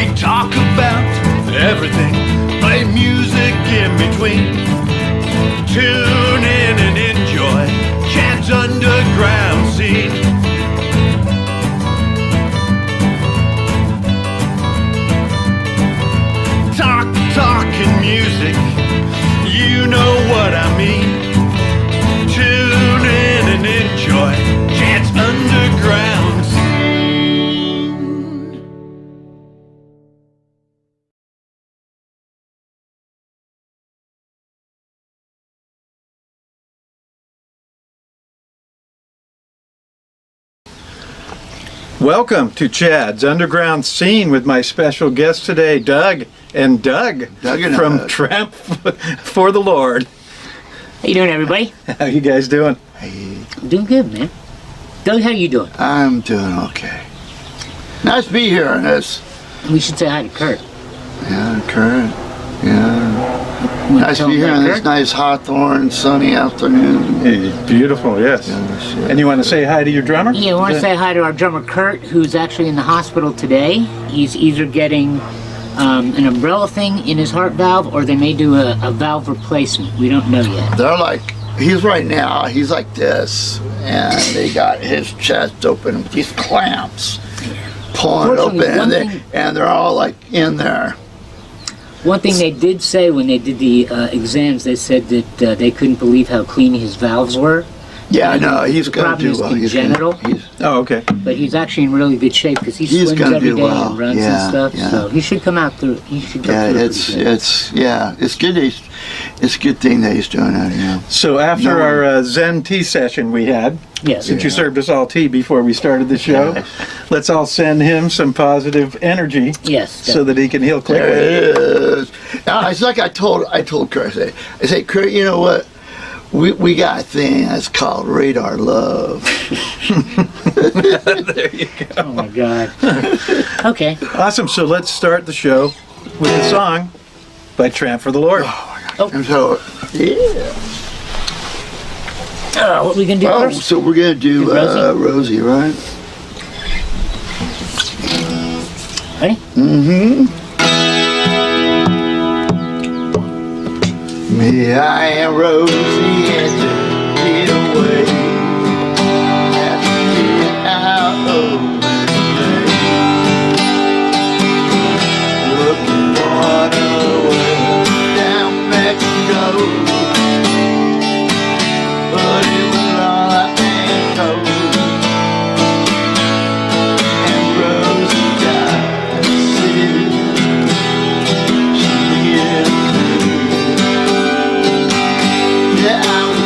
We talk about everything, play music in between. Tune in and enjoy Chad's underground scene. Talking music, you know what I mean. Tune in and enjoy Chad's underground scene. Welcome to Chad's Underground Scene with my special guest today, Doug. And Doug from Tramp for the Lord. How you doing, everybody? How you guys doing? Hey, Doing good, man. Doug, how you doing? I'm doing okay. Nice to be here on this. We should say hi to Kurt. Yeah, Kurt. Yeah. You wanna Nice to tell be him here about on this Kurt? nice hawthorn sunny afternoon. Hey, beautiful, yes. Yes, yes. And you want to say hi to your drummer? Yeah, I want to say hi to our drummer, Kurt, who's actually in the hospital today. He's either getting an umbrella thing in his heart valve, or they may do a valve replacement. We don't know yet. They're like, he's right now, he's like this, and they got his chest open with these clamps pulling it open, and they're all like in there. One thing they did say when they did the exams, they said that they couldn't believe how clean his valves were. Yeah, I know, he's going to do well. Congenital, Oh, okay. but he's actually in really good shape because he He's swims gonna every do day well. and runs Yeah, and stuff. yeah. So he should come out through. He should go Yeah, through. it's good. It's a good thing that he's doing that. Yeah. So after No. our Zen tea session we had, Yes. since you served us all tea before we started the show, let's all send him some positive energy Yes. so that he can heal There quickly. it is. Now, it's like I told Kurt, I say, Kurt, you know what? We got a thing that's called radar love. There you go. Oh my God. Okay. Awesome. So let's start the show with a song by Tramp for the Lord. And so, yeah. What are we gonna do Oh, first? so we're gonna do Rosie? Rosie, right? Ready? Me, I am Rosie, and to get away. Have to get out of the rain. Looking for the way down Mexico. But it was all I've been told. And Rosie died sick. She is yeah, I was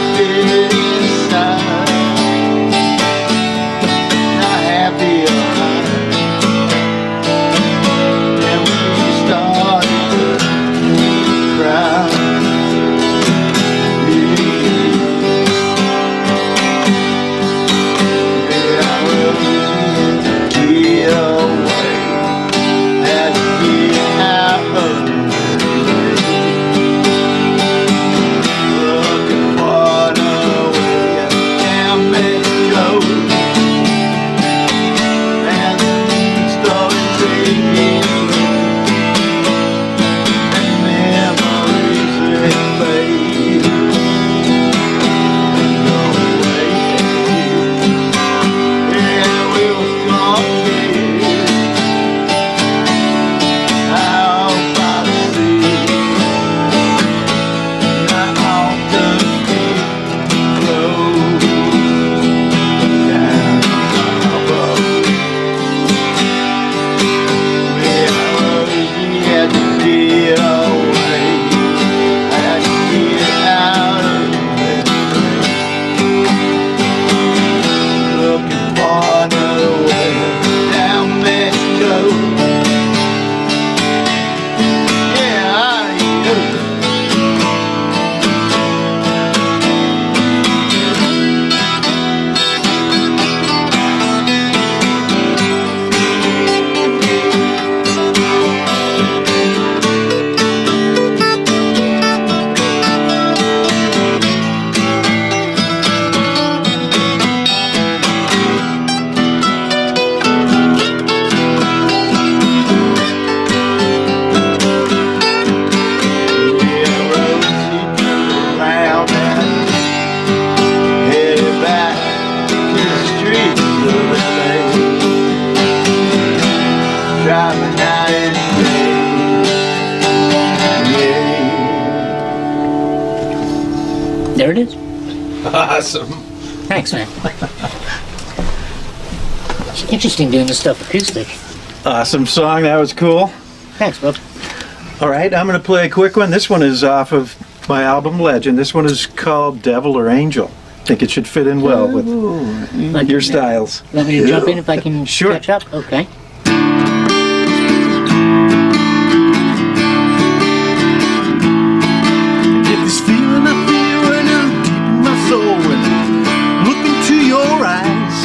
driving night and day. There it is. Awesome. Thanks, man. It's interesting doing this stuff acoustic. Awesome song. That was cool. Thanks, bub. All right, I'm going to play a quick one. This one is off of my album Legend. This one is called Devil or Angel. I think it should fit in well with your styles. Want me to jump in if I can Sure. catch up? Okay. Get this feeling I feel when I'm deep in my soul when I look into your eyes.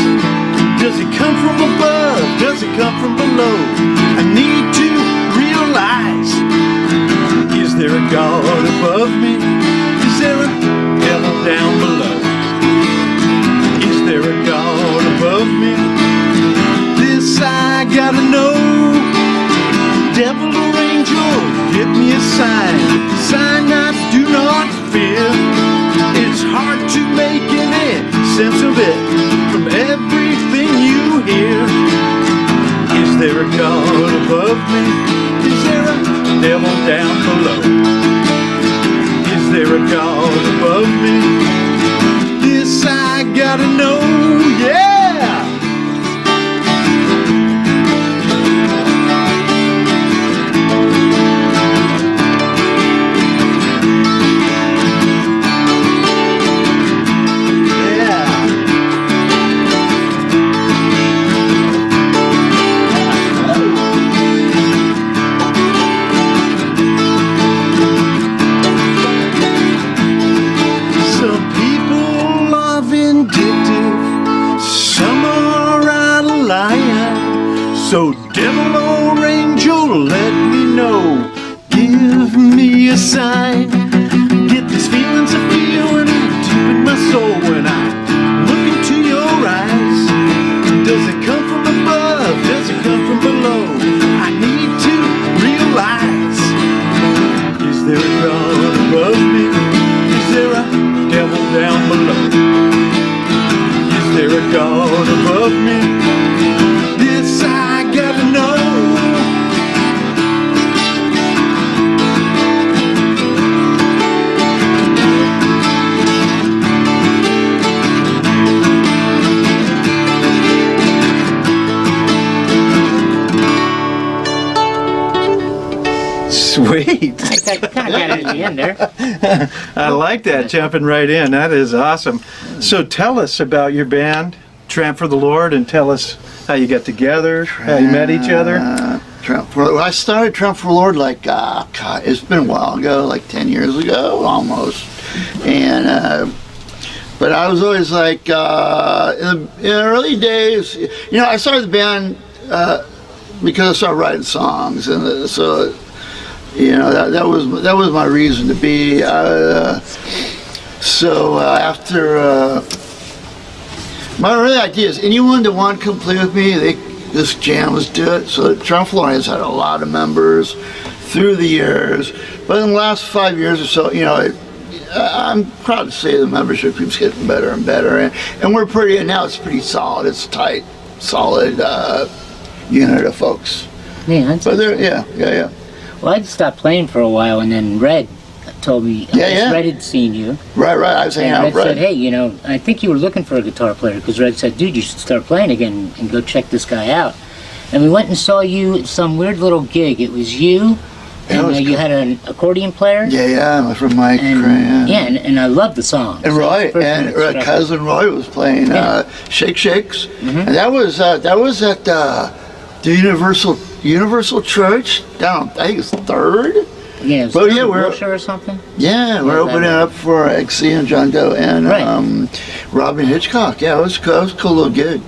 Does it come from above? Does it come from below? I need to realize. Is there a God above me? Is there a devil down below? Is there a God above me? This I gotta know. Devil or angel, give me a sign. Sign I do not fear. It's hard to make any sense of it from everything you hear. Is there a God above me? Is there a devil down below? Is there a God above me? This I gotta know, yeah! Some people are vindictive, some are out of line. So devil or angel, let me know, give me a sign. Get these feelings I feel when I'm deep in my soul when I look into your eyes. Does it come from above? Does it come from below? I need to realize. Is there a God above me? Is there a devil down below? Is there a God above me? This I gotta know. Sweet. I kind of got it at the end there. I like that, jumping right in. That is awesome. So tell us about your band, Tramp for the Lord, and tell us how you got together, how you met each other. I started Tramp for the Lord like, God, it's been a while ago, like 10 years ago, almost. And, but I was always like, in the early days, you know, I started the band because I started writing songs. And so, you know, that was my reason to be. So after, my early idea is anyone that wanted to come play with me, this jam was do it. So Tramp for the Lord has had a lot of members through the years, but in the last 5 years or so, you know, I'm proud to say the membership keeps getting better and better, and we're pretty. And now it's pretty solid. It's tight, solid unit of folks. Yeah, that's But yeah. Well, I'd stopped playing for a while, and then Red told me, Red had seen you. Right. I was hanging And out Red with said, Red. hey, you know, I think you were looking for a guitar player, because Red said, dude, you should start playing again and go check this guy out. And we went and saw you at some weird little gig. It was you, and you had an accordion player. Yeah, my friend Mike. And, and I loved the song. And Roy, and cousin Roy was playing Shake Shakes, and that was at the Universal Church down, I think it's 3rd. Yeah, But yeah, we're or something. Yeah, we're opening up for XC and John Doe and Robin Hitchcock. Yeah, it was a cool little gig.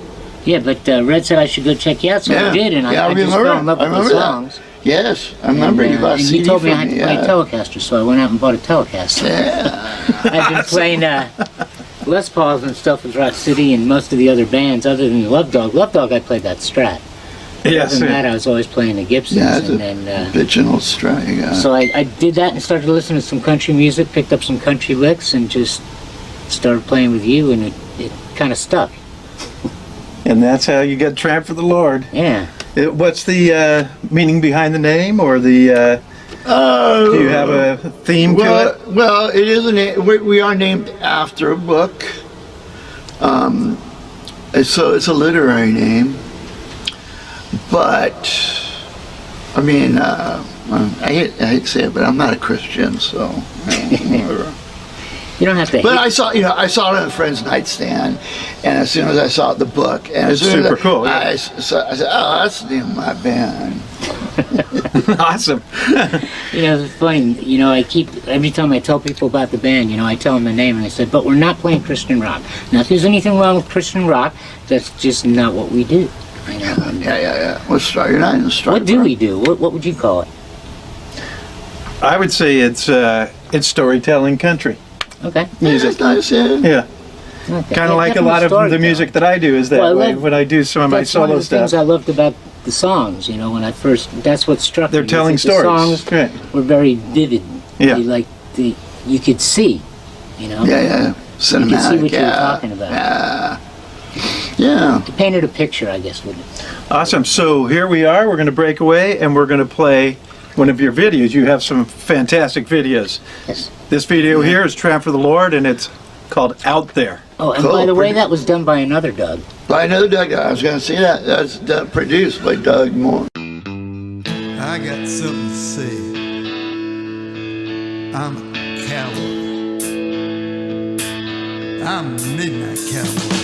Yeah, but Red said I should go check you out, so I did, and I just fell in love with the songs. Yes, I remember you bought a And CD he told me I from had to play Telecaster, so I went out and bought a Telecaster. Yeah. I've been playing Les Pauls and stuff with Rock City and most of the other bands, other than Love Dog. Love Dog, I played that Strat. Yes. Other than that, I was always playing the Gibsons. Yeah, it's and a then, bitchin' old Strat you got. So I did that and started listening to some country music, picked up some country licks, and just started playing with you, and it kind of stuck. And that's how you get Tramp for the Lord. Yeah. What's the meaning behind the name, or the? Do you have a theme to it? Well, it is a name. We are named after a book. So it's a literary name. But I mean, I hate to say it, but I'm not a Christian, so. You don't have to. But I saw it on a friend's nightstand, and as soon as I saw the book, and It's super cool. Yeah. I said, "Oh, that's the name of my band." Awesome. It's funny. Every time I tell people about the band, I tell them the name, and I said, "But we're not playing Christian rock. Now, if there's anything wrong with Christian rock, that's just not what we do." I know. Yeah. You're not in the strike. What do we do? What would you call it? I would say it's storytelling country Okay. music. That's nice, yeah. Yeah, Okay. kind of like a Definitely lot of the storytelling. music that I do is that Well, I way love- when I do some of my That's one solo of the things stuff. I loved about the songs. That's what struck They're me. telling is that stories. The songs Right. were very vivid. Yeah. You could see. Yeah. Cinematic. You could see what you were yeah. talking about. Yeah. It painted a picture, I guess, wouldn't it? Awesome. So here we are. We're going to break away, and we're going to play one of your videos. You have some fantastic videos. Yes. This video here is Tramp for the Lord, and it's called Out There. Oh, and Cool. by the way, that was done by another Doug. By another Doug. I was going to say that. That's produced by Doug Moore. I got something to say. I'm a cowboy. I'm a midnight cowboy.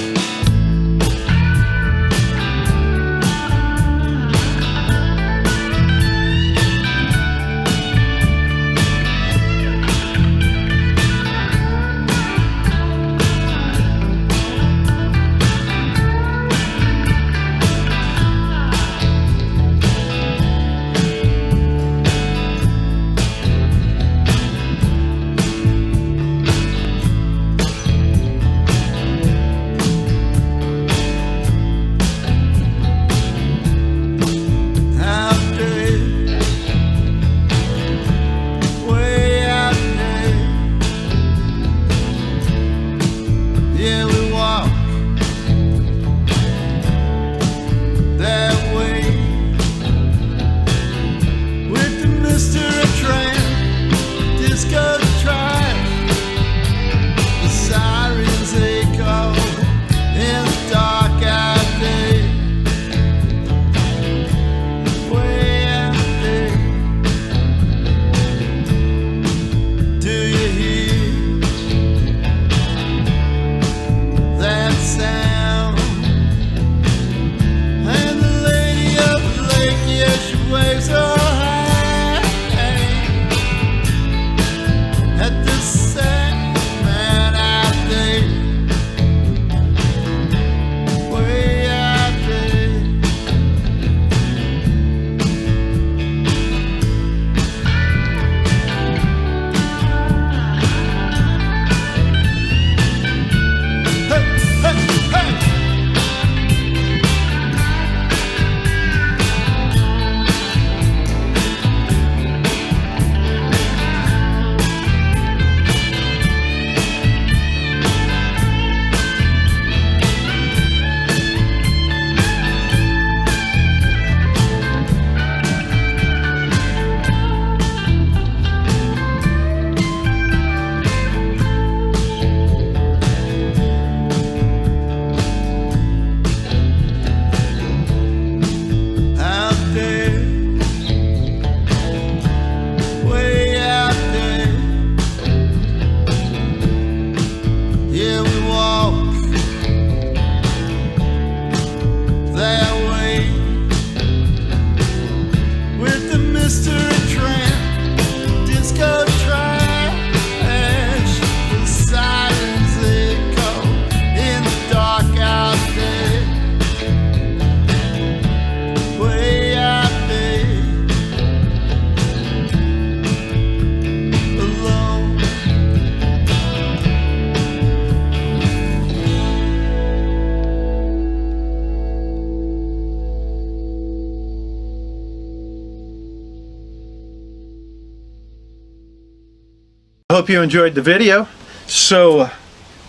I hope you enjoyed the video. So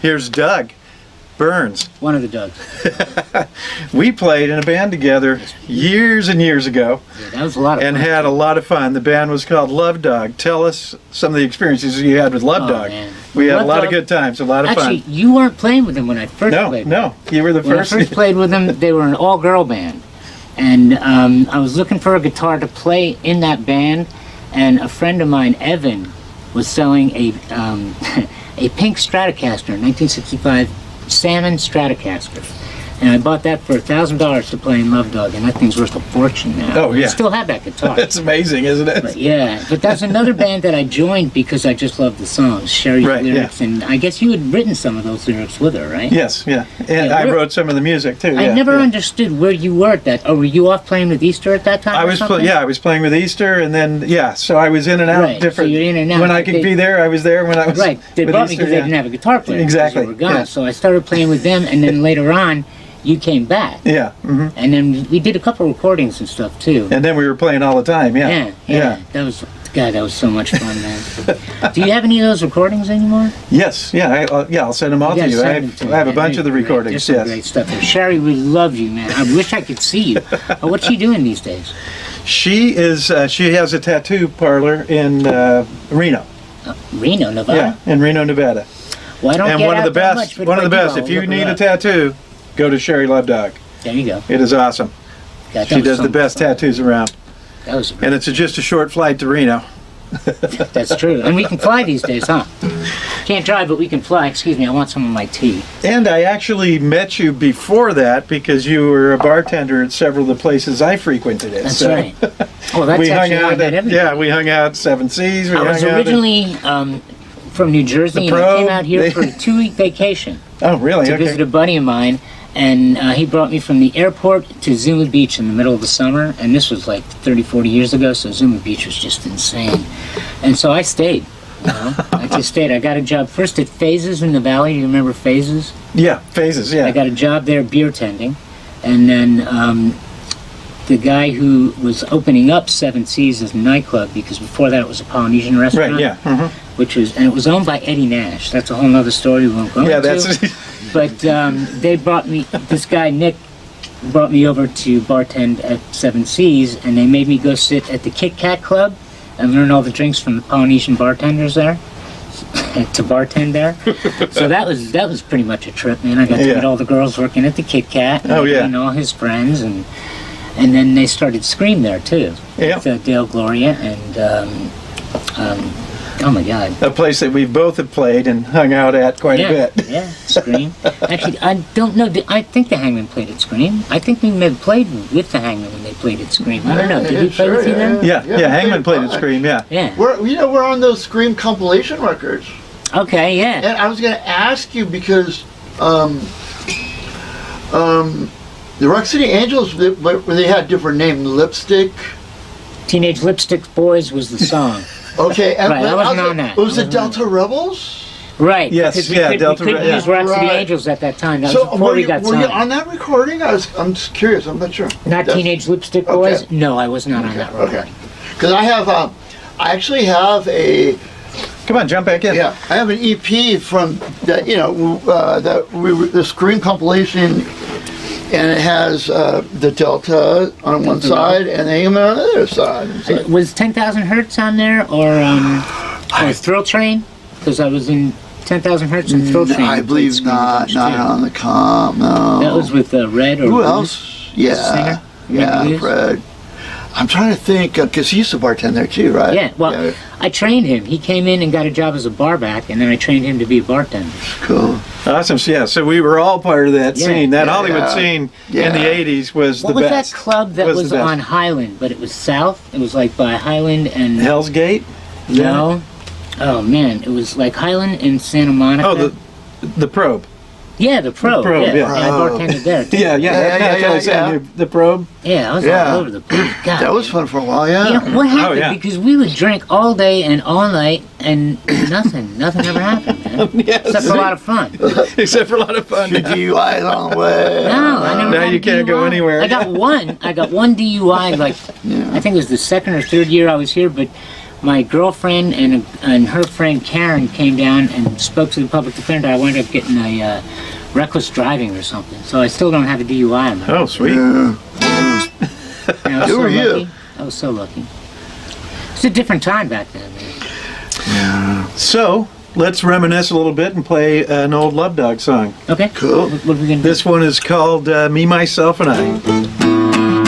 here's Doug Burns. One of the Dougs. We played in a band together years and years ago Yeah, that was a lot of and fun. had a lot of fun. The band was called Love Dog. Tell us some of the experiences you had with Love Oh, Dog. man. We had Love a lot of Dog- good times, a lot of Actually, fun. you weren't playing with them when I first played. No, you were the When first. I first played with them, they were an all-girl band, and I was looking for a guitar to play in that band, and a friend of mine, Evan, was selling a a pink Stratocaster, 1965 Salmon Stratocaster, and I bought that for $1,000 to play in Love Dog, and that thing's worth a fortune now. Oh, yeah. I still have that guitar. It's amazing, isn't it? But yeah, but that's another band that I joined because I just loved the songs, Sherry's Right, yeah. lyrics, and I guess you had written some of those lyrics with her, right? Yes, yeah. And Yeah, I we're- wrote some of the music too. I yeah, never yeah. understood where you were at that. Oh, were you off playing with Easter at that time? I or was something? I was playing with Easter, and then so I was in and out Right, so different. you're in and out, When I but could they- be there, I was there. When I was Right. They with brought me Easter, because they yeah. didn't have a guitar player. 'cause Exactly, They were gone. yeah. So I started playing with them, and then later on, you came back, Yeah, hmm and then we did a couple recordings and stuff too. and then we were playing all the time. Yeah, Yeah. That was God. That was so much fun, man. Do you have any of those recordings anymore? Yes, yeah, I'll send them all You to gotta you. send I them to have, me, I have a man. bunch of the They're great. recordings. There's some Yes, great stuff there. Sherry would love you, man. I wish I could see you. What's she doing these days? she is. She has a tattoo parlor in Reno. Reno, Nevada. Yeah, in Reno, Nevada. Well, I don't And get one of out the that best. much, but One of I the do, best. I'll If you look need her a up. tattoo, go to Sherry Love Dog. There you go. It is awesome. God, that She was does so the much best fun. tattoos around, That was and it's just a short flight to Reno. That's true. And we can fly these days, huh? Can't drive, but we can fly. Excuse me, I want some of my tea. And I actually met you before that because you were a bartender at several of the places I frequented it. That's so right. Well, that's we hung actually how I out. met everybody. Yeah, we hung out at Seven Seas. We I was hung out at- originally from New Jersey, The and I came Probe, out here they- for a 2-week vacation Oh, really? to Okay. visit a buddy of mine, and he brought me from the airport to Zuma Beach in the middle of the summer, and this was like 30, 40 years ago, so Zuma Beach was just insane. And so I stayed. You know? I just stayed. I got a job first at Phases in the Valley. Do you remember Phases? Yeah, Phases. Yeah. I got a job there beer tending, and then the guy who was opening up Seven Seas as a nightclub, because before that it was a Polynesian restaurant. Right. Yeah. Mhm. Which was, and it was owned by Eddie Nash. That's a whole nother story we won't go Yeah, into. that's. But they brought me, this guy Nick brought me over to bartend at Seven Seas, and they made me go sit at the Kit Kat Club and learn all the drinks from the Polynesian bartenders there. To bartend there, so that was pretty much a trip, man. I got to Yeah. meet all the girls working at the Kit Kat, Oh, yeah. and all his friends, and then they started Scream there too, Yeah. with Dale Gloria, and oh my God, A place that we both have played and hung out at quite a bit. yeah, Scream. Actually, I don't know. I think the Hangman played at Scream. I think we may have played with the Hangman when they played at Scream. I don't know. Did he play Sure, with you then? Yeah, Yeah, yeah. we Hangman played played at fun. Scream. Yeah. Yeah. We're on those Scream compilation records. Okay. Yeah. And I was going to ask you because the Rock City Angels, they had different names. Lipstick. Teenage Lipstick Boys was the song. Okay, and Right, I wasn't on that. Was I it wasn't on Delta Rebels? Right. Yes, because yeah, we Delta couldn't Red, use yeah. Rock City Right. Angels at that time. That So was before were we you, got were you signed. on that recording? I'm just curious. I'm not sure. Not That's- Teenage Lipstick okay. Boys? No, I was not on that Okay. recording. Because I actually have a Come on, jump back in. I have an EP from that the Scream compilation, and it has the Delta on one side and the Hangman on the other side. So- Was 10,000 Hertz on there, or Thrill Train? Because I was in 10,000 Hertz and Thrill Train. I played believe Scream a not bunch, not too. on the comp. No. That was with Red or Who Bruce? else? Yeah, Singer? yeah, Maybe Bruce? Fred. I'm trying to think because he used to bartend there too, right? Yeah, well, I trained him. He came in and got a job as a barback, and then I trained him to be a bartender. cool. Awesome. So, yeah, so we were all part of that Yeah. scene. That Yeah. Hollywood scene Yeah. in the 80s was What the was best. that club that Was was the best. on Highland, but it was south? It was like by Highland and... Hell's Gate? No. Oh, man. It was like Highland and Santa Monica. Oh, the Probe. Yeah, the Probe. The Probe, yeah. I bartended there, too. Yeah, that's what I was saying. The Probe. Yeah, I was Yeah. all over the place. God, That was fun for a while, yeah. You know, what happened? yeah. Because we would drink all day and all night, and nothing ever happened, man. Yes. Except for a lot of fun. Except for a lot of fun. Few DUIs on the way. No, I never Now got a you can't go DUI. anywhere. I got one DUI, like, I think it was the second or third year I was here, but my girlfriend and her friend Karen came down and spoke to the public defender. I wound up getting a reckless driving or something. So I still don't have a DUI. Oh, sweet. Yeah. Who are you? I was so lucky. It's a different time back then, man. Yeah. So, let's reminisce a little bit and play an old Love Dog song. Okay. Cool. What are we gonna do? This one is called Me, Myself, and I.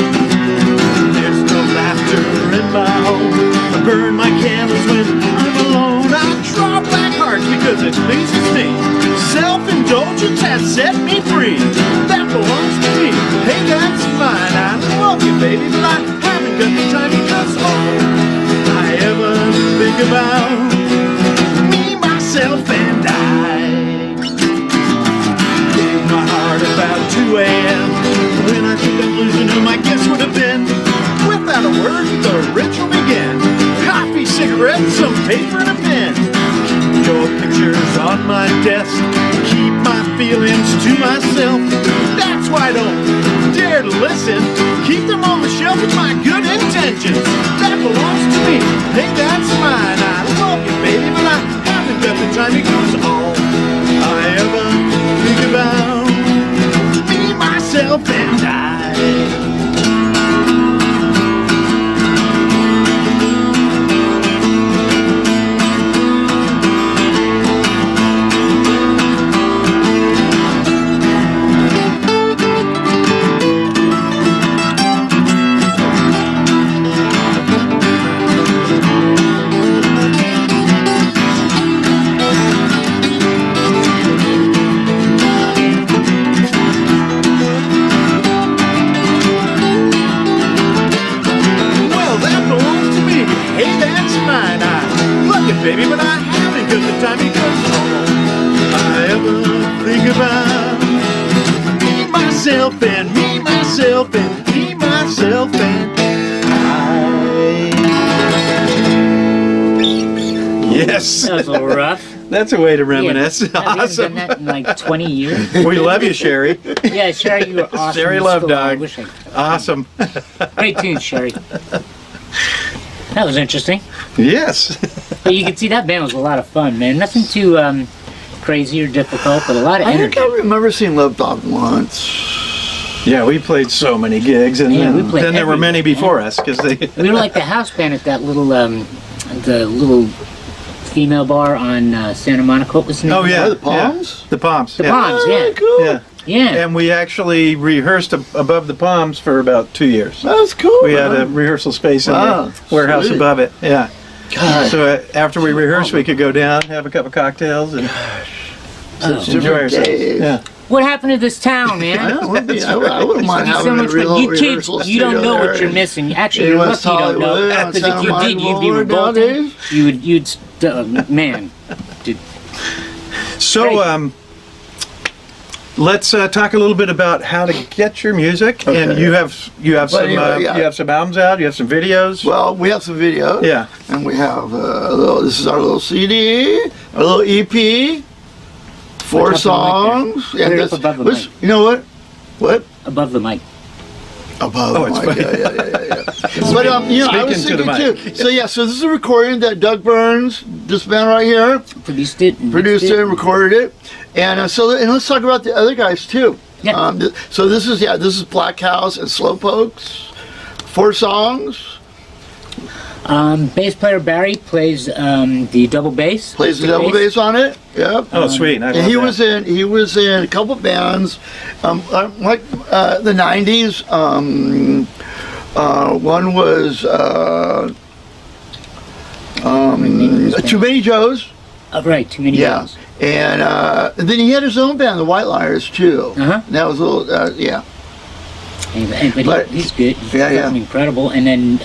There's no laughter in my home. I burn my candles when I'm alone. I draw black hearts because it pleases me. Self-indulgence has set me free. That belongs to me. Hey, that's mine. I love you, baby, but I haven't got the time because all I ever think about me, myself, and I. Gave my heart about 2 a.m. When I think I'm losing who my guess would have been. Without a word, the ritual began. Coffee, cigarettes, some paper, and a pen. Your pictures on my desk. Keep my feelings to myself. That's why I don't dare to listen. Keep them on the shelf with my good intentions. That belongs to me. Hey, that's mine. I love you, baby, but I haven't got the time because all I ever think about me, myself, and I. Well, that belongs to me. Hey, that's mine. I love you, baby, but I haven't got the time because all I ever think about me, myself, and me, myself, and me, myself, and I. Yes. That was a little rough. That's a way to reminisce. Yeah, I haven't Awesome. done that in like 20 years. We love you, Sherry. Yeah, Sherry, you were awesome. Sherry You Love still are. I Dog. wish I Awesome. Great tune, Sherry. That was interesting. Yes. But you can see that band was a lot of fun, man. Nothing too crazy or difficult, but a lot of I think energy. I remember seeing Love Dog once. Yeah, we played so many gigs, and Yeah, we then, played there were many everywhere, before us because they. We were like the house band at that little, the little female bar on Santa Monica. What was the name? Oh yeah, the Palms? Yeah. The Palms. The yeah. Palms, Oh, yeah. cool. Yeah. Yeah. And we actually rehearsed above the Palms for about 2 years. That's cool. We had a man. rehearsal space in Wow, the warehouse sweet. above it. Yeah. God. So after we rehearsed, we could go down, have a cup of cocktails, and Oh. enjoy ourselves. days. Yeah. What happened to this town, I man? wouldn't mind It's so having a much fun. real You kids, rehearsal you don't studio know there what you're in- missing. Actually, in you're West lucky you don't know. Hollywood, on Because if Santa you did, Monica you'd be Boulevard revolting. nowadays. Man. Dude. So Great. let's talk a little bit about how to get your music. And Okay. you have some anyway, yeah. you have some albums out. You have some videos. Well, we have some video. Yeah. And we have this is our little CD, our little EP, 4 What's up in the mic songs. there? And Right this, up above the which- mic. you know what? What? Above the mic. Above Oh, the it's mic. funny. Yeah. But I was Speaking to the thinking mic. too. So yeah, so this is a recording that Doug Burns, this band right here, Produced it. And produced mixed it and recorded it. And and let's talk about the other guys too. Yeah. So this is Black House and Slowpokes, 4 songs. Bass player Barry plays the double bass. Plays the double bass on it. Yep. Oh, sweet. I And love he that. was in a couple bands, like the '90s. One was Too Many Joes. Oh, right, too many Yeah. names. And then he had his own band, the White Liars, too. Uh-huh. And that was a little, But But- he's good. He's Yeah, yeah. fucking incredible. And then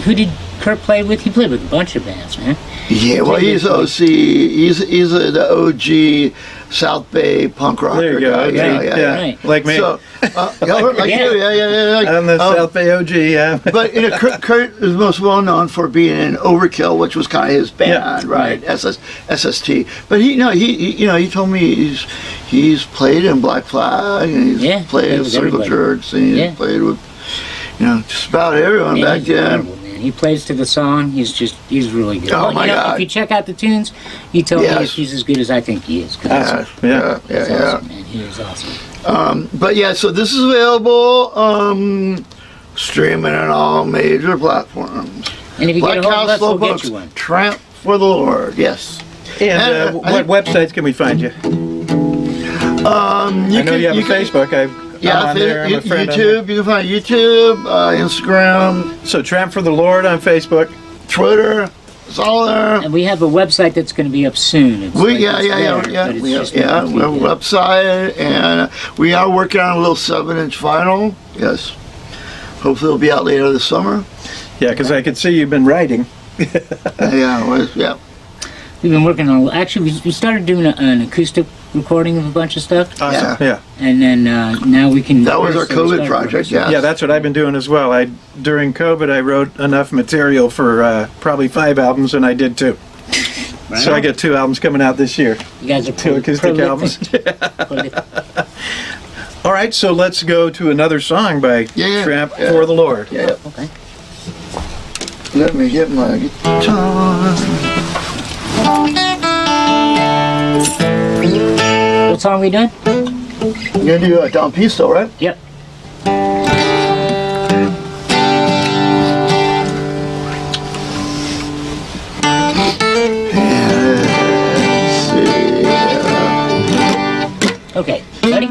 who did Kurt played with? He played with a bunch of bands, man. Yeah, well, he's OC. He's the OG South Bay punk rocker There you go. guy. Yeah, Right. like me. So, like Yeah. you, yeah. I'm the South Bay OG. Yeah. But Kurt is most well known for being in Overkill, which was kind of his band, Yeah. right? SST. But he told me he's played in Black Flag, and he's played with Circle Jerks, and he's played with just about everyone back he's then. incredible, man. He plays to the song. He's really good. Oh, Well, my God. If you check out the tunes, you tell me if he's as good as I think he is. 'Cause Yeah. he's awesome, man. He is awesome. But yeah, so this is available streaming on all major platforms. And if you get a hold of us, we'll get Slowpokes, you one. Tramp for the Lord, yes. And what websites can we find you? I know you have a Facebook. I'm on there. I'm a friend on there. YouTube. You can find YouTube, Instagram, So Tramp for the Lord on Facebook. Twitter. It's all there. And we have a website that's going to be up soon. It's We it's there, but it's we just have not a complete yet. website, and we are working on a little 7-inch vinyl. Yes, hopefully it'll be out later this summer. Yeah, because I could see you've been writing. Yeah. We've been working on. Actually, we started doing an acoustic recording of a bunch of stuff, Awesome. Yeah. and then now we can. That was our so we COVID started project. rehearsing. Yeah. Yeah, that's what I've been doing as well. During COVID, I wrote enough material for probably 5 albums, and I did 2. Right So I on. get 2 albums coming out this year. You guys are 2 acoustic albums. Prolific. All right, so let's go to another song by Tramp for the Lord. Yeah. Okay. Let me get my guitar. What song are we doing? You're gonna do Don Pisto, right? Yep. Okay. Ready?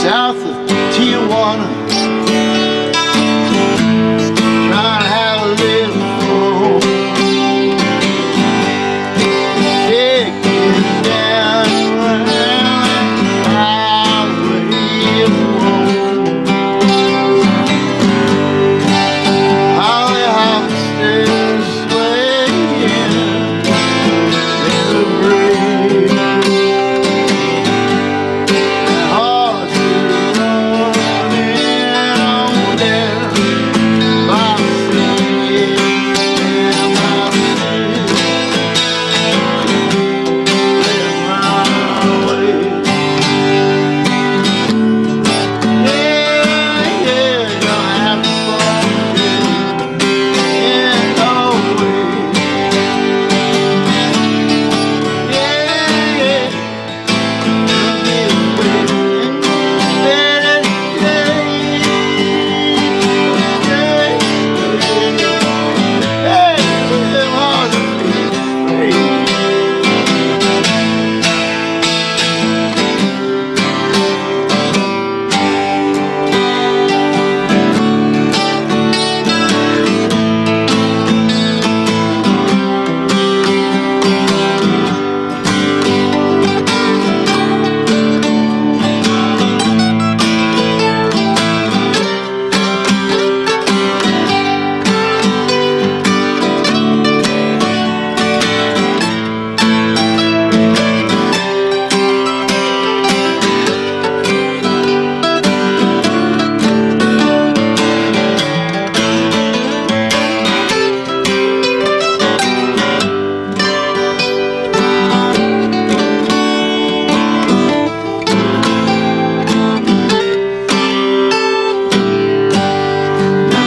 South of Tijuana, trying to have a little fun. Kicking down around highway road. Holly hops swaying in the breeze.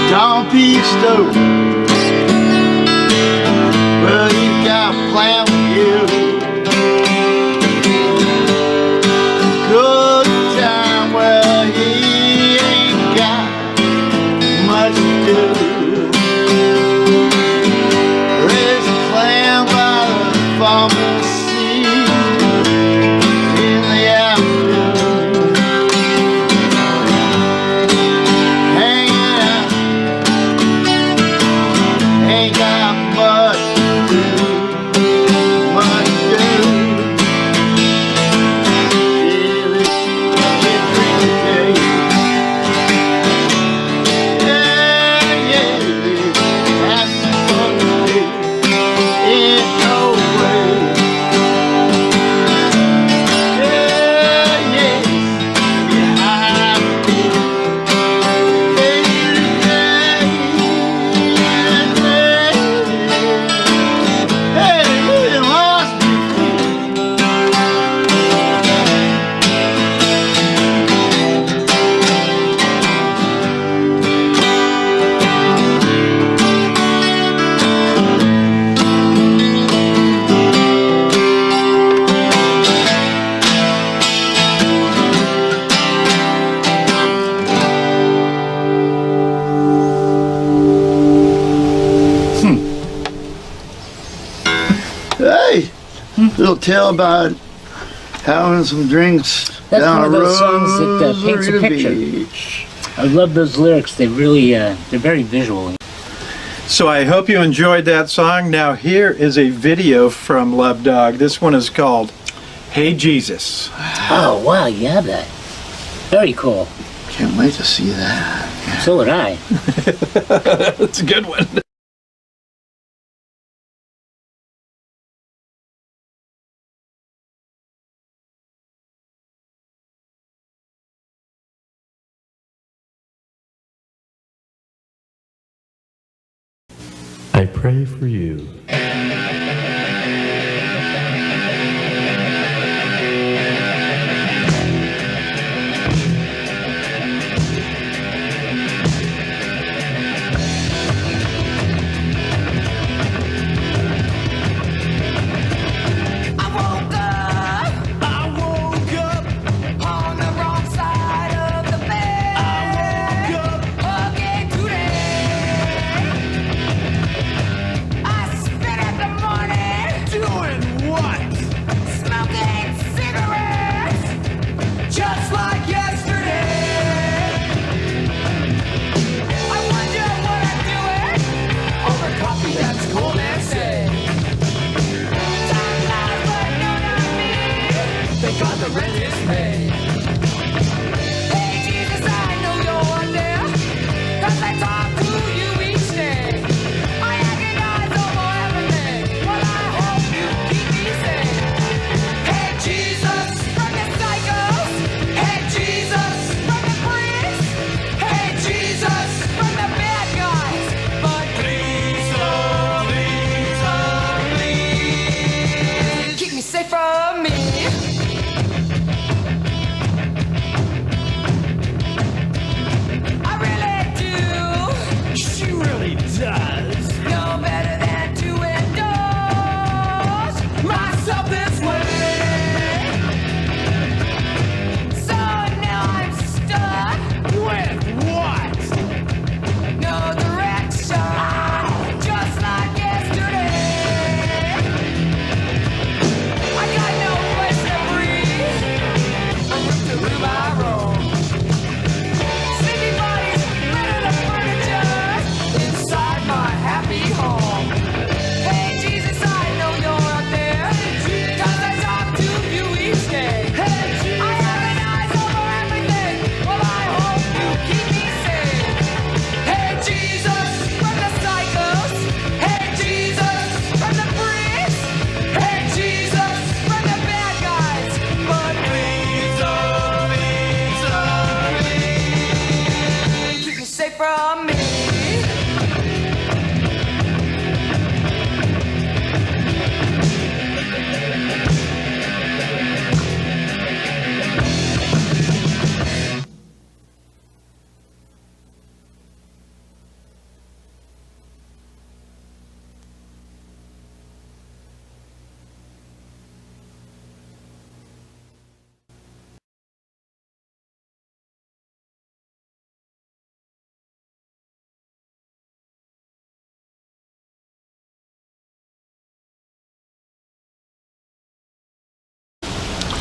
Don Pisto, well, he's got a plan with you. do. There's a clam by the pharmacy in the afternoon, hanging out, ain't got much to do, much to do. Hey, little tale about having some drinks That's down one of a those songs that paints a Rosarita picture. Beach. I love those lyrics. They really, they're very visual. So I hope you enjoyed that song. Now here is a video from Love Dog. This one is called Hey Jesus. Oh, wow, you have that. Very cool. Can't wait to see that. So would I. That's a good one. I pray for you. Sleepy bodies, little furniture inside my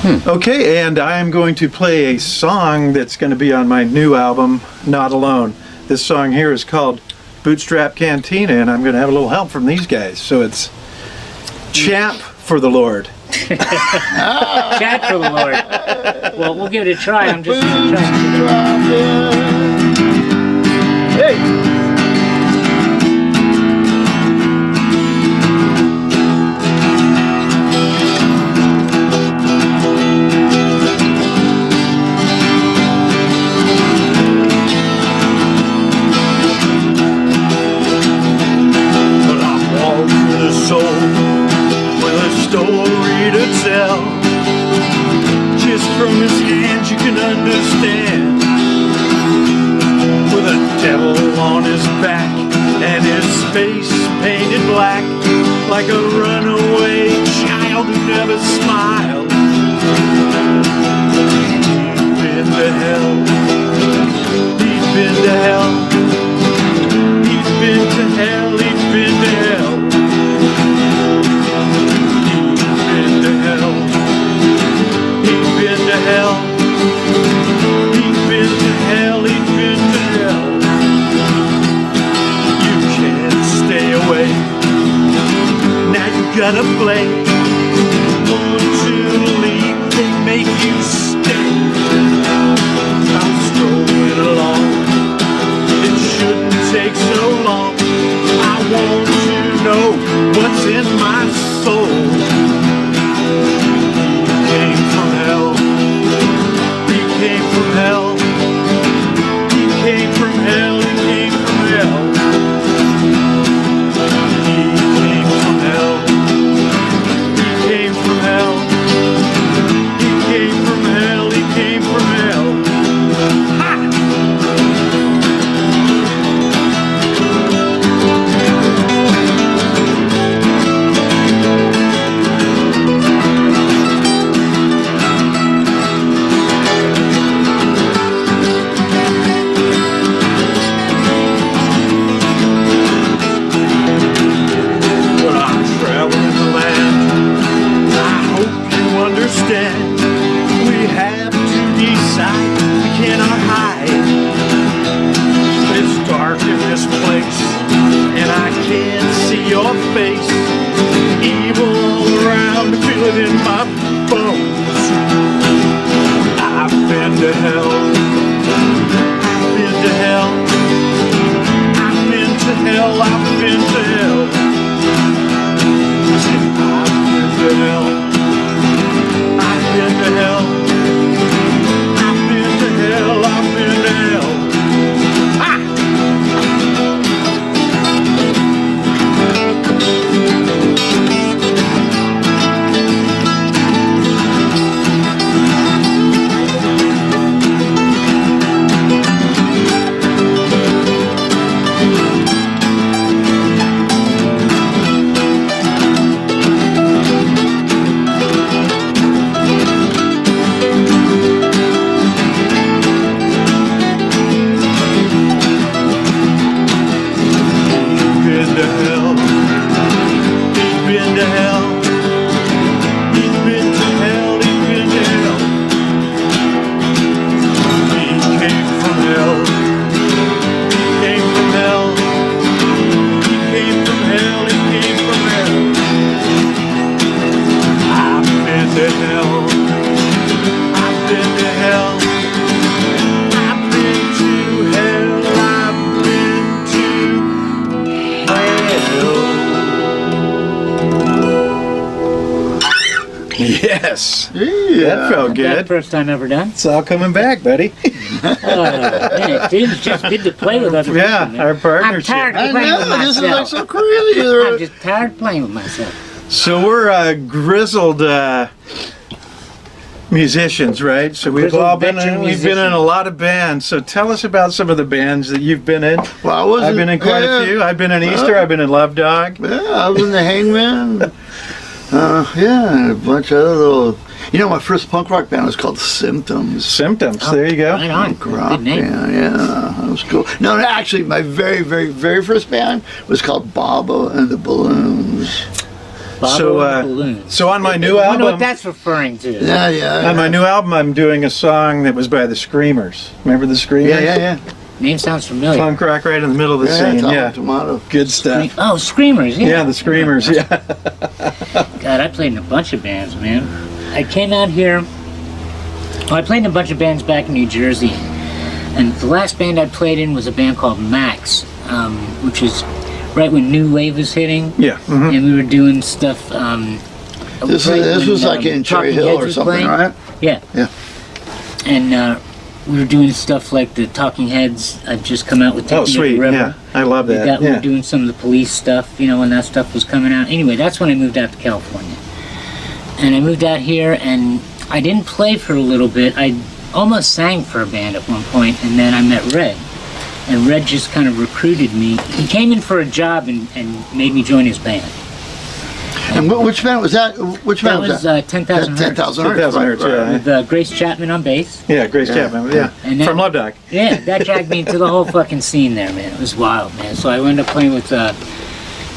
Okay, and I am going to play a song that's going to be on my new album, Not Alone. This song here is called Bootstrap Cantina, and I'm going to have a little help from these guys. So it's Champ for the Lord. Chat for the Lord. Well, we'll give it a try. I'm just going to try. Hey! From his hands you can understand, with a devil on his back and his face painted black, like a runaway child who never smiled. He'd been to hell, he'd been to hell, he'd been to hell, he'd been to hell, he'd been to hell. Been to hell, he's been to hell, he's been to hell. You can't stay away, now you gotta play. Want to leave, they make you stay. I'm strolling along, it shouldn't take so long. I want to know what's in my soul. Came from hell. He came from hell. He came from hell. He came from hell. He came from hell. He came from hell. He came from hell. He came from hell. Ha! We have to decide, we cannot hide. It's dark in this place, and I can't see your face. Evil all around, feel it in my bones. I've been to hell, I've been to hell, I've been to hell, I've been to hell, I've been to hell. I've been to hell, I've been to hell, I've been to hell. Ha! Yes. Yeah. That felt good. That first time ever done. It's all coming back, buddy. Man, it's just good to play with other Yeah, people. our I'm partnership. tired of I playing with know, this is like myself. so crazy. I'm just tired of playing with myself. So we're grizzled musicians, right? So we've Grizzled all been veteran we've been in a musicians. lot of bands. So tell us about some of the bands that you've been in. Well, I wasn't, I've been in quite a few. I've been in Easter. I've been in Love Dog. Yeah, I was in the Hangman. Yeah, and a bunch of other little. You know, my first punk rock band was called Symptoms. Symptoms. Oh, There you go. Right on. Punk rock Good name. band, yeah, that was cool. No, actually, my very, very, very first band was called Baba and the Balloons. Bottle of balloons. So on my new I wonder what album, that's referring to. Yeah. on my new album, I'm doing a song that was by the Screamers. Remember the Screamers? Yeah. Name sounds familiar. Punk rock right in the middle of the scene. Yeah, Tomato. good stuff. Oh, Screamers. Yeah. Yeah, the Screamers. Yeah. God, I played in a bunch of bands, man. I came out here. Well, I played in a bunch of bands back in New Jersey, and the last band I played in was a band called Max, which was right when New Wave was hitting. Yeah. Mhm. And we were doing stuff. This was like in Cherry Talking Hill Heads or was something, playing. right? Yeah. Yeah. And we were doing stuff like the Talking Heads. I'd just come out with Oh, Take Me to the sweet. River. Yeah, I love that. We Yeah. were doing some of the Police stuff, when that stuff was coming out. Anyway, that's when I moved out to California. And I moved out here, and I didn't play for a little bit. I almost sang for a band at one point, and then I met Red. And Red just kind of recruited me. He came in for a job and made me join his band. And which band was that? Which That band was 10,000 Hertz. 10,000 Hertz. 10,000 Hertz, yeah. With Grace Chapman on bass. Yeah, Grace Yeah. Chapman. Yeah, And then- from Love Doc. Yeah, that dragged me into the whole fucking scene there, man. It was wild, man. So I wound up playing with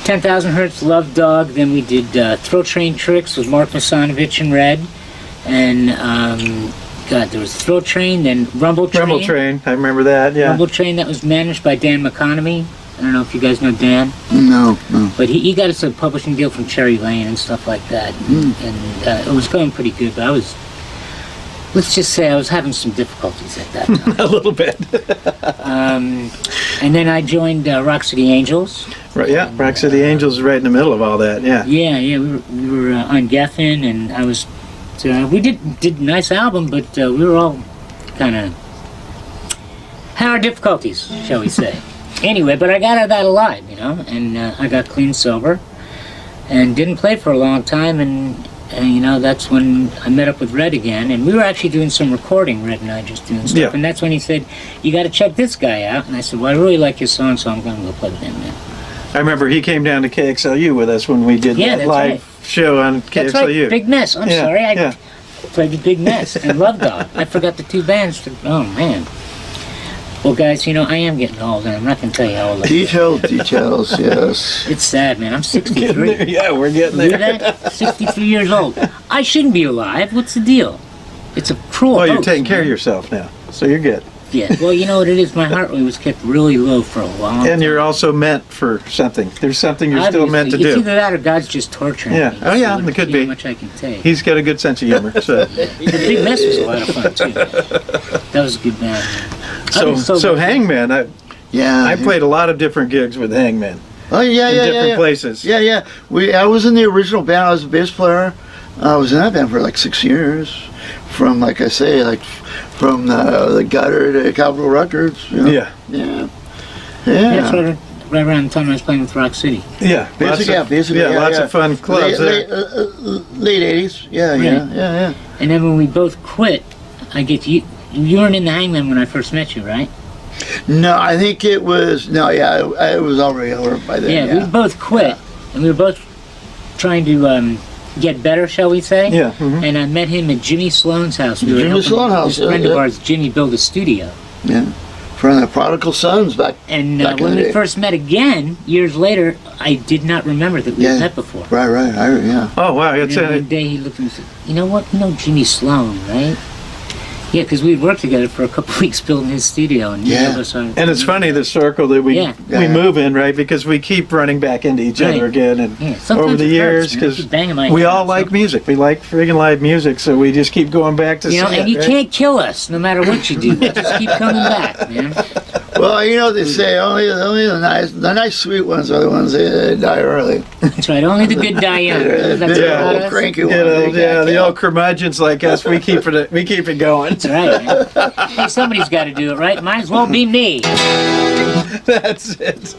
10,000 Hertz, Love Dog. Then we did Throw Train Tricks with Mark Masanovich and Red. And, God, there was Throw Train, then Rumble Train. Rumble Train. I remember that. Yeah. Rumble Train, that was managed by Dan McConomy. I don't know if you guys know Dan, No. but he got us a publishing deal from Cherry Lane and stuff like that. And it was going pretty good, but let's just say I was having some difficulties at that time. A little bit. And then I joined Rock City Angels. Right. Yeah. Rock City Angels is right in the middle of all that. Yeah. Yeah, we were on Geffen, and I was. We did a nice album, but we were all kind of had our difficulties, shall we say? Anyway, but I got out of that alive, and I got clean sober, and didn't play for a long time, and that's when I met up with Red again, and we were actually doing some recording, Red and I just doing stuff, Yeah. and that's when he said, "You got to check this guy out," and I said, "Well, I really like his song, so I'm going to go play with him now." I remember he came down to KXLU with us when we did Yeah, that that's live right. show on That's KXLU. right, Big Mess. I'm Yeah, sorry, I yeah. played with Big Mess and Love Dog. I forgot the two bands. Oh man. Well, guys, I am getting old, and I'm not going to tell you how old I am. Details, yes. It's sad, man. I'm 63. Yeah, we're getting Hear there. that? 63 years old. I shouldn't be alive. What's the deal? It's a cruel Well, you're hoax, taking care of man. yourself now, so you're good. Yeah. Well, you know what it is? My heart rate was kept really low for a long time. And you're also meant for something. There's something you're still meant to Obviously, it's do. either that or God's just torturing Yeah. me. Oh, yeah, So it could see be. How much I can take. He's got a good sense of humor. So, The Big Mess was a lot of fun, too. That was a good band. so Hangman. I played a lot of different gigs with Hangman Oh yeah, in yeah, different yeah. places. Yeah. I was in the original band. I was a bass player. I was in that band for like 6 years. From like I say, from the gutter to Capitol Records. Yeah. Yeah, that's right around the time I was playing with Rock City. Yeah. Basically, Lots of fun clubs there. Late 80s. Yeah. And then when we both quit, I get you. You weren't in the Hangman when I first met you, right? No, I think it was. No, yeah, it was already over by then. Yeah, we both quit, and we were both trying to get better, shall we say? Yeah. Mhm. And I met him at Jimmy Sloan's house. We were Jimmy helping Sloan's house, This friend of yeah. ours, Jimmy, build a studio. Yeah. From the Prodigal Sons back. And Back in when the we day. first met again, years later, I did not remember that we had met before. Right. Yeah. Oh wow, And it's then one day he looked at me and said, "You know what? You know Jimmy Sloan, right?" Yeah, because we'd worked together for a couple of weeks building his studio, and Yeah. none of us are. and it's funny the circle that we Yeah. move in, right? Because we keep running back into each other Right. again, and Yeah, sometimes over the it hurts, years, man. I because keep banging my we head all on like something. music. We like friggin' live music, so we just keep going back to see And it, you right? can't kill us, no matter what you do. We just keep coming back, man. Well, they say only the nice sweet ones are the ones that die early. That's right. Only the good die young. That's Yeah. about Old us. cranky You ones. know, they can't yeah, the kill. old curmudgeons like us, we keep it going. That's right, man. Hey, somebody's got to do it, right? Might as well be me. That's it.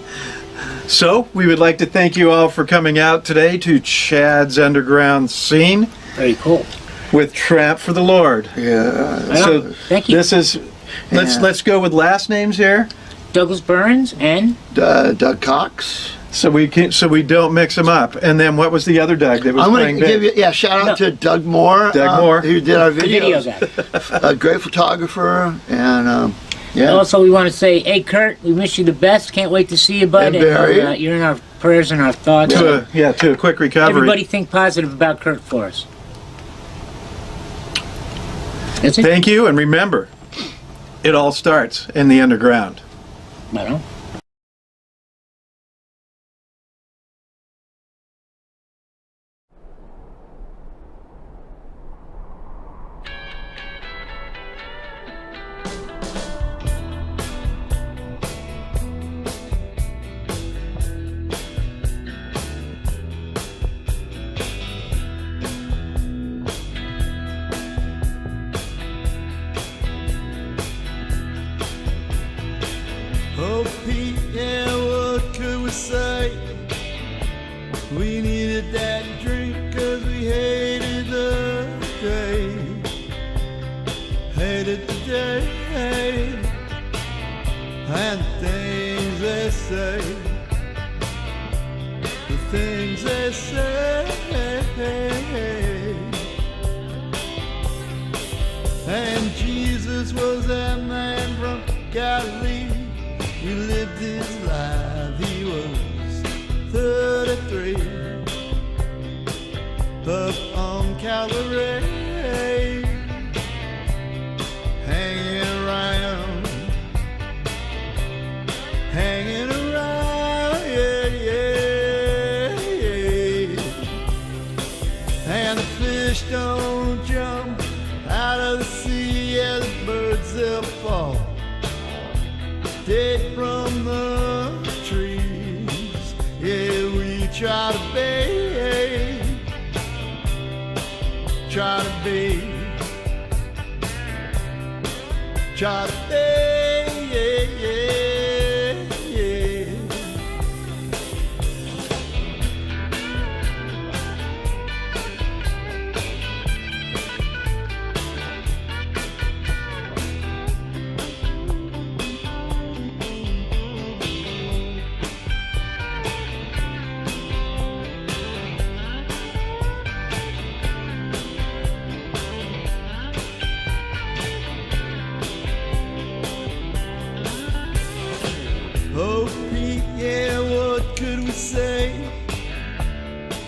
So, we would like to thank you all for coming out today to Chad's Underground Scene Very cool. with Tramp for the Lord. Yeah. So, Thank you. this is, let's go with last names here, Douglas Burns and Doug Cox. so we don't mix them up. And then what was the other Doug that was I'm playing going to give bass? you shout out to Doug Moore. Doug Moore. who did our the video videos. guy. A great photographer and Yeah. Also, we want to say, hey, Kurt, we wish you the best. Can't wait to see you, bud. And Barry. You're in our prayers and our thoughts. To a quick recovery. Everybody think positive about Kurt for us. That's it. Thank you, and remember, it all starts in the underground. I don't know. Oh, Pete, yeah, what could we say? We needed that drink 'cause we hated the day. Hated the day. And things they say. The things they say. And Jesus was that man from Galilee. He lived his life, he was 33, up on Calvary, hanging around, yeah, yeah, yeah. And the fish don't jump out of the sea, yeah, the birds they'll fall dead from the trees. Yeah, we try to be, try to be, yeah, yeah, yeah. Oh, Pete, yeah, what could we say?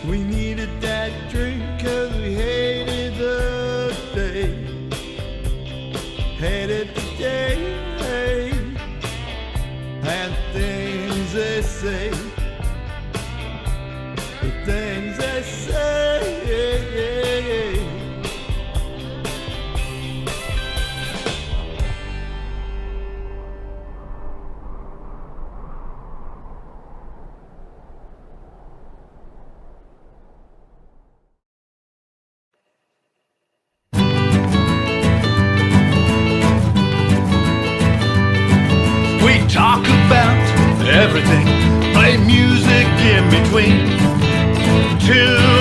We needed that drink 'cause we hated the day. Hated the day. And things they say. The things they say. Yeah, yeah, yeah. We talk about everything, play music in between. Till